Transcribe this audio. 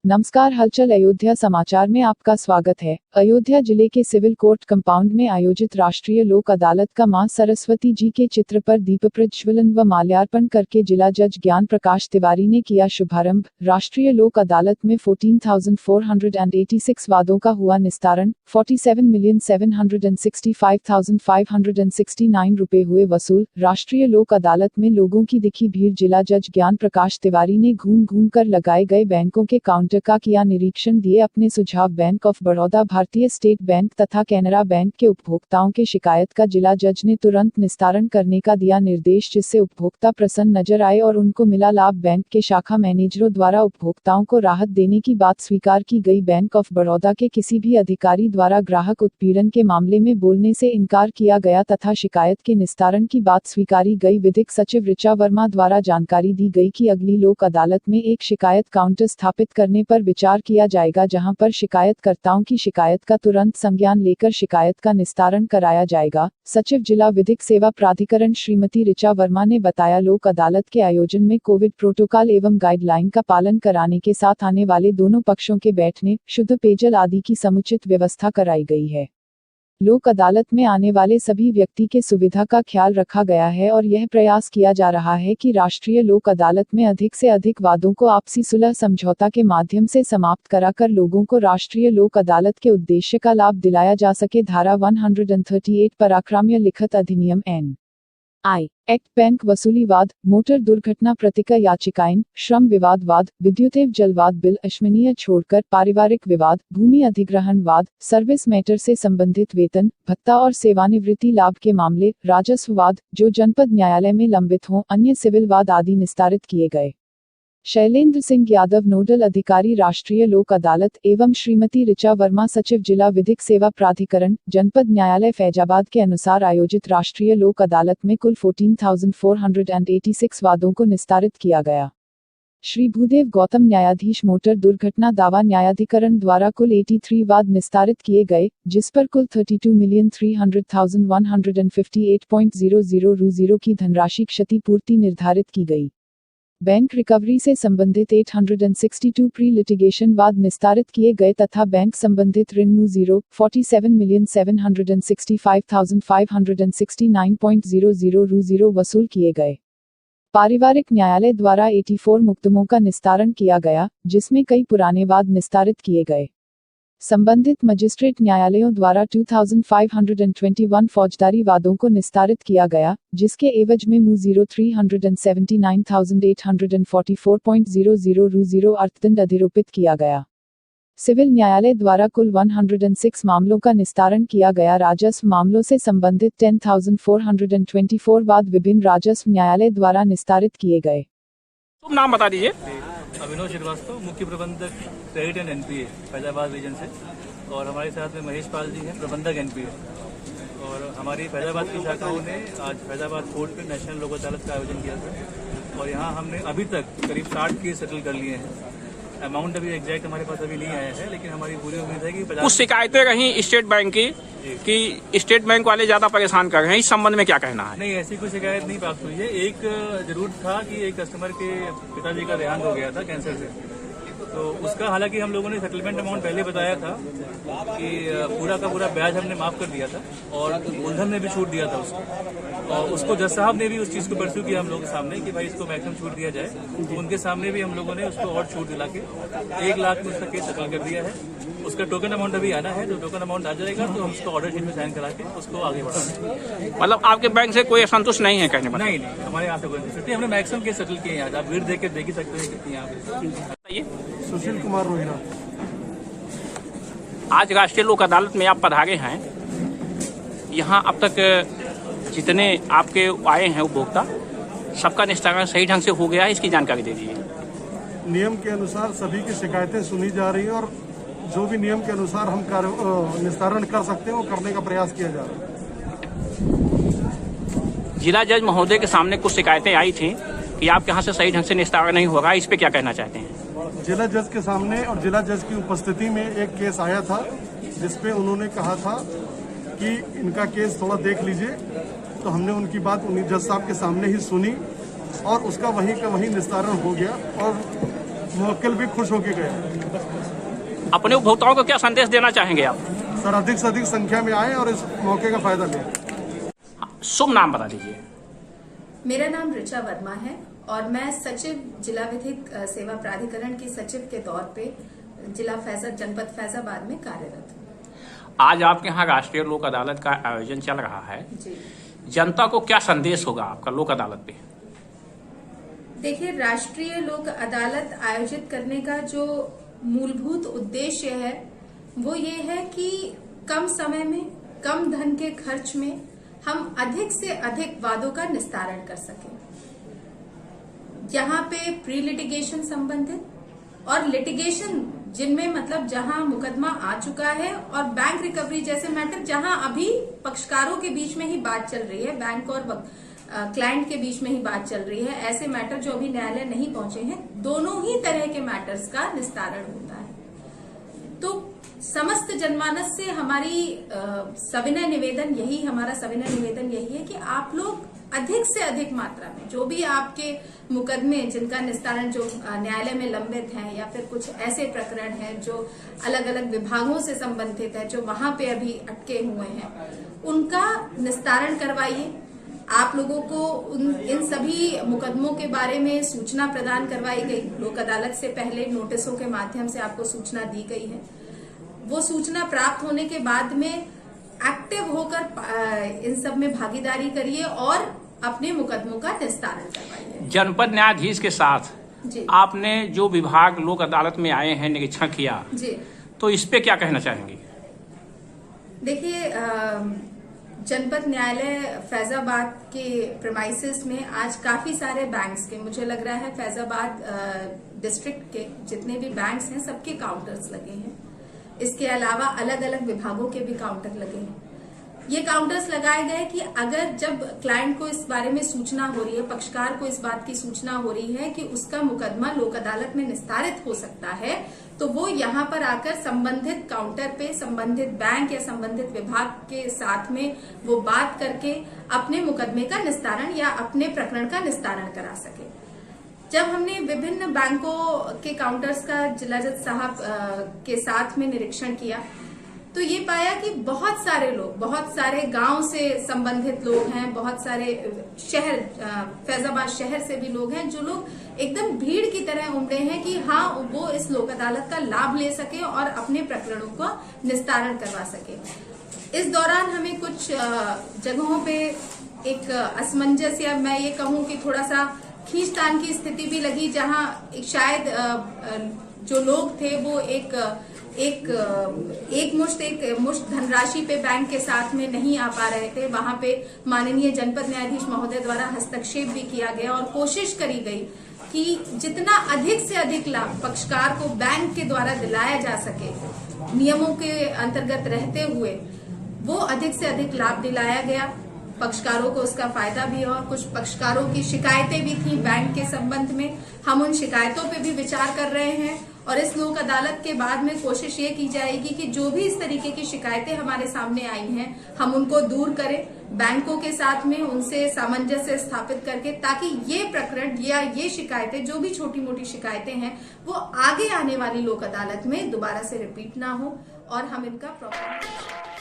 नमस्कार, हलचल अयोध्या समाचार में आपका स्वागत है। अयोध्या जिले के सिविल कोर्ट कंपाउंड में आयोजित राष्ट्रीय लोक अदालत का मां सरस्वती जी के चित्र पर दीप प्रज्वलन व माल्यार्पण करके जिला जज ज्ञान प्रकाश तिवारी ने किया शुभारंभ। राष्ट्रीय लोक अदालत में 14,486 वादों का हुआ निस्तारण। 47,765,569 रुपए हुए वसूल। राष्ट्रीय लोक अदालत में लोगों की दिखी भीड़। जिला जज ज्ञान प्रकाश तिवारी ने घूम घूम कर लगाए गए बैंकों के काउंटर का किया निरीक्षण। दिए अपने सुझाव। बैंक ऑफ बड़ौदा, भारतीय स्टेट बैंक तथा कैनरा बैंक के उपभोक्ताओं के शिकायत का जिला जज ने तुरंत निस्तारण करने का दिया निर्देश, जिससे उपभोक्ता प्रसन्न नजर आए और उनको मिला लाभ। बैंक के शाखा मैनेजरों द्वारा उपभोक्ताओं को राहत देने की बात स्वीकार की गई। बैंक ऑफ बड़ौदा के किसी भी अधिकारी द्वारा ग्राहक उत्पीड़न के मामले में बोलने से इनकार किया गया तथा शिकायत के निस्तारण की बात स्वीकारी गई। विधिक सचिव ऋचा वर्मा द्वारा जानकारी दी गई कि अगली लोक अदालत में एक शिकायत काउंटर स्थापित करने पर विचार किया जाएगा, जहां पर शिकायतकर्ताओं की शिकायत का तुरंत संज्ञान लेकर शिकायत का निस्तारण कराया जाएगा। सचिव जिला विधिक सेवा प्राधिकरण श्रीमती ऋचा वर्मा ने बताया, लोक अदालत के आयोजन में कोविड प्रोटोकॉल एवं गाइडलाइन का पालन कराने के साथ आने वाले दोनों पक्षों के बैठने, शुद्ध पेयजल आदि की समुचित व्यवस्था कराई गई है। लोक अदालत में आने वाले सभी व्यक्ति के सुविधा का ख्याल रखा गया है और यह प्रयास किया जा रहा है कि राष्ट्रीय लोक अदालत में अधिक से अधिक वादों को आपसी सुलह समझौता के माध्यम से समाप्त कराकर लोगों को राष्ट्रीय लोक अदालत के उद्देश्य का लाभ दिलाया जा सके। धारा 138 पराक्राम्य लिखित अधिनियम NI एक्ट, बैंक वसूली वाद, मोटर दुर्घटना प्रतिका याचिकाएं, श्रम विवाद वाद, विद्युत एवं जल वाद, बिल अशमनीय छोड़कर पारिवारिक विवाद, भूमि अधिग्रहण वाद, सर्विस मैटर से संबंधित वेतन, भत्ता और सेवानिवृत्ति लाभ के मामले, राजस्व वाद जो जनपद न्यायालय में लंबित हों, अन्य सिविल वाद आदि निस्तारित किए गए। शैलेंद्र सिंह यादव, नोडल अधिकारी, राष्ट्रीय लोक अदालत, एवं श्रीमती ऋचा वर्मा, सचिव, जिला विधिक सेवा प्राधिकरण, जनपद न्यायालय फैजाबाद के अनुसार आयोजित राष्ट्रीय लोक अदालत में कुल 14,486 वादों को निस्तारित किया गया। श्री भूदेव गौतम, न्यायाधीश, मोटर दुर्घटना दावा न्यायाधिकरण द्वारा कुल 83 वाद निस्तारित किए गए, जिस पर कुल 32,300,158.00 की धनराशि क्षतिपूर्ति निर्धारित की गई। बैंक रिकवरी से संबंधित 862 प्री लिटिगेशन वाद निस्तारित किए गए तथा बैंक संबंधित ऋण 47,765,569.00 वसूल किए गए। पारिवारिक न्यायालय द्वारा 84 मुकदमों का निस्तारण किया गया, जिसमें कई पुराने वाद निस्तारित किए गए। संबंधित मजिस्ट्रेट न्यायालयों द्वारा 2521 फौजदारी वादों को निस्तारित किया गया, जिसके एवज में 379,844.00 अर्थदंड अधिरोपित किया गया। सिविल न्यायालय द्वारा कुल 106 मामलों का निस्तारण किया गया। राजस्व मामलों से संबंधित 10,424 वाद विभिन्न राजस्व न्यायालय द्वारा निस्तारित किए गए। नाम बता दीजिए। अभिनव श्रीवास्तव, मुख्य प्रबंधक credit and NPA Faizabad region से, और हमारे साथ में महेश पाल जी हैं, प्रबंधक एनपीए। और हमारी फैजाबाद की शाखाओं ने आज फैजाबाद कोर्ट पे नेशनल लोक अदालत का आयोजन किया था और यहाँ हमने अभी तक करीब 60 केस सेटल कर लिए हैं। अमाउंट अभी एग्जैक्ट हमारे पास अभी नहीं आया है, लेकिन हमारी पूरी उम्मीद है कि कुछ शिकायतें रही स्टेट बैंक की कि स्टेट बैंक वाले ज्यादा परेशान कर रहे हैं, इस संबंध में क्या कहना है? नहीं, ऐसी कोई शिकायत नहीं प्राप्त हुई है। एक जरूर था कि एक कस्टमर के पिताजी का देहांत हो गया था कैंसर से, तो उसका हालांकि हम लोगों ने सेटलमेंट अमाउंट पहले बताया था कि पूरा का पूरा ब्याज हमने माफ कर दिया था और मूलधन में भी छूट दिया था उसको, और उसको जज साहब ने भी उस चीज़ को परस्यू किया हम लोगों के सामने कि भाई इसको मैक्सिमम छूट दिया जाए, तो उनके सामने भी हम लोगों ने उसको और छूट दिला के 1 लाख में उसका केस सेटल कर दिया है। उसका टोकन अमाउंट अभी आना है, जो टोकन अमाउंट आ जाएगा तो हम उसको ऑर्डर शीट में साइन करा के उसको आगे बढ़ाएंगे। मतलब आपके बैंक से कोई असंतुष्ट नहीं है कहने पर? नहीं, हमारे यहाँ से कोई असंतुष्ट नहीं। हमने मैक्सिमम केस सेटल किए हैं। आप भीड़ देख के देख ही सकते हैं कितनी यहाँ पे। सुशील कुमार रोहिरा। आज राष्ट्रीय लोक अदालत में आप पधारे हैं, यहाँ अब तक जितने आपके आए हैं उपभोक्ता, सबका निस्तारण सही ढंग से हो गया है, इसकी जानकारी दे दीजिए। नियम के अनुसार सभी की शिकायतें सुनी जा रही है और जो भी नियम के अनुसार हम निस्तारण कर सकते हैं वो करने का प्रयास किया जा रहा है। जिला जज महोदय के सामने कुछ शिकायतें आई थी कि आपके यहाँ से सही ढंग से निस्तारण नहीं होगा, इस पे क्या कहना चाहते हैं? जिला जज के सामने और जिला जज की उपस्थिति में एक केस आया था, जिसपे उन्होंने कहा था कि इनका केस थोड़ा देख लीजिए, तो हमने उनकी बात उन्हीं जज साहब के सामने ही सुनी और उसका वहीं का वहीं निस्तारण हो गया। और मुवक्किल भी खुश होकर गए। अपने उपभोक्ताओं को क्या संदेश देना चाहेंगे आप? सर, अधिक से अधिक संख्या में आए और इस मौके का फायदा लें। शुभ नाम बता दीजिए। मेरा नाम ऋचा वर्मा है और मैं सचिव जिला विधिक सेवा प्राधिकरण की सचिव के तौर पे जिला जनपद फैजाबाद में कार्यरत हूँ। आज आपके यहाँ राष्ट्रीय लोक अदालत का आयोजन चल रहा है जी, जनता को क्या संदेश होगा आपका लोक अदालत पे? देखिए, राष्ट्रीय लोक अदालत आयोजित करने का जो मूलभूत उद्देश्य है वो ये है कि कम समय में कम धन के खर्च में हम अधिक से अधिक वादों का निस्तारण कर सकें। यहाँ पे प्री लिटिगेशन संबंधित और लिटिगेशन जिनमें मतलब जहां मुकदमा आ चुका है और बैंक रिकवरी जैसे मैटर जहां अभी पक्षकारों के बीच में ही बात चल रही है, बैंक और क्लाइंट के बीच में ही बात चल रही है, ऐसे मैटर जो अभी न्यायालय नहीं पहुंचे हैं, दोनों ही तरह के मैटर्स का निस्तारण होता है। तो समस्त जनमानस से हमारी सविनय निवेदन यही है कि आप लोग अधिक से अधिक मात्रा में जो भी आपके मुकदमे जिनका निस्तारण जो न्यायालय में लंबित हैं या फिर कुछ ऐसे प्रकरण हैं जो अलग अलग विभागों से संबंधित है, जो वहां पे अभी अटके हुए हैं, उनका निस्तारण करवाइए। आप लोगों को इन सभी मुकदमों के बारे में सूचना प्रदान करवाई गई। लोक अदालत से पहले नोटिसों के माध्यम से आपको सूचना दी गई है। वो सूचना प्राप्त होने के बाद में एक्टिव होकर इन सब में भागीदारी करिए और अपने मुकदमों का निस्तारण करवाइए। जनपद न्यायाधीश के साथ जी, आपने जो विभाग लोक अदालत में आए हैं निरीक्षण किया, जी, तो इस पे क्या कहना चाहेंगे? देखिए, जनपद न्यायालय फैजाबाद के प्रेमाइसिस में आज काफी सारे बैंक्स के, मुझे लग रहा है फैजाबाद डिस्ट्रिक्ट के जितने भी बैंक्स हैं सबके काउंटर्स लगे हैं। इसके अलावा अलग अलग विभागों के भी काउंटर लगे हैं। ये काउंटर्स लगाए गए कि अगर जब क्लाइंट को इस बारे में सूचना हो रही है, पक्षकार को इस बात की सूचना हो रही है कि उसका मुकदमा लोक अदालत में निस्तारित हो सकता है, तो वो यहाँ पर आकर संबंधित काउंटर पे संबंधित बैंक या संबंधित विभाग के साथ में वो बात करके अपने मुकदमे का निस्तारण या अपने प्रकरण का निस्तारण करा सके। जब हमने विभिन्न बैंकों के काउंटर्स का जिला जज साहब के साथ में निरीक्षण किया तो ये पाया कि बहुत सारे लोग, बहुत सारे गांव से संबंधित लोग हैं, बहुत सारे शहर, फैजाबाद शहर से भी लोग हैं, जो लोग एकदम भीड़ की तरह उमड़े हैं कि हाँ वो इस लोक अदालत का लाभ ले सके और अपने प्रकरणों का निस्तारण करवा सके। इस दौरान हमें कुछ जगहों पे एक असमंजस या मैं ये कहूँ कि थोड़ा सा खींचतान की स्थिति भी लगी, जहां शायद जो लोग थे वो एक मुश्त धनराशि पे बैंक के साथ में नहीं आ पा रहे थे। वहां पे माननीय जनपद न्यायाधीश महोदय द्वारा हस्तक्षेप भी किया गया और कोशिश करी गई कि जितना अधिक से अधिक लाभ पक्षकार को बैंक के द्वारा दिलाया जा सके, नियमों के अंतर्गत रहते हुए वो अधिक से अधिक लाभ दिलाया गया। पक्षकारों को उसका फायदा भी, और कुछ पक्षकारों की शिकायतें भी थी बैंक के संबंध में। हम उन शिकायतों पे भी विचार कर रहे हैं और इस लोक अदालत के बाद में कोशिश ये की जाएगी कि जो भी इस तरीके की शिकायतें हमारे सामने आई हैं हम उनको दूर करें, बैंकों के साथ में उनसे सामंजस्य स्थापित करके, ताकि ये प्रकरण या ये शिकायतें, जो भी छोटी मोटी शिकायतें हैं, वो आगे आने वाली लोक अदालत में दोबारा से रिपीट ना हो और हम इनका प्रॉपर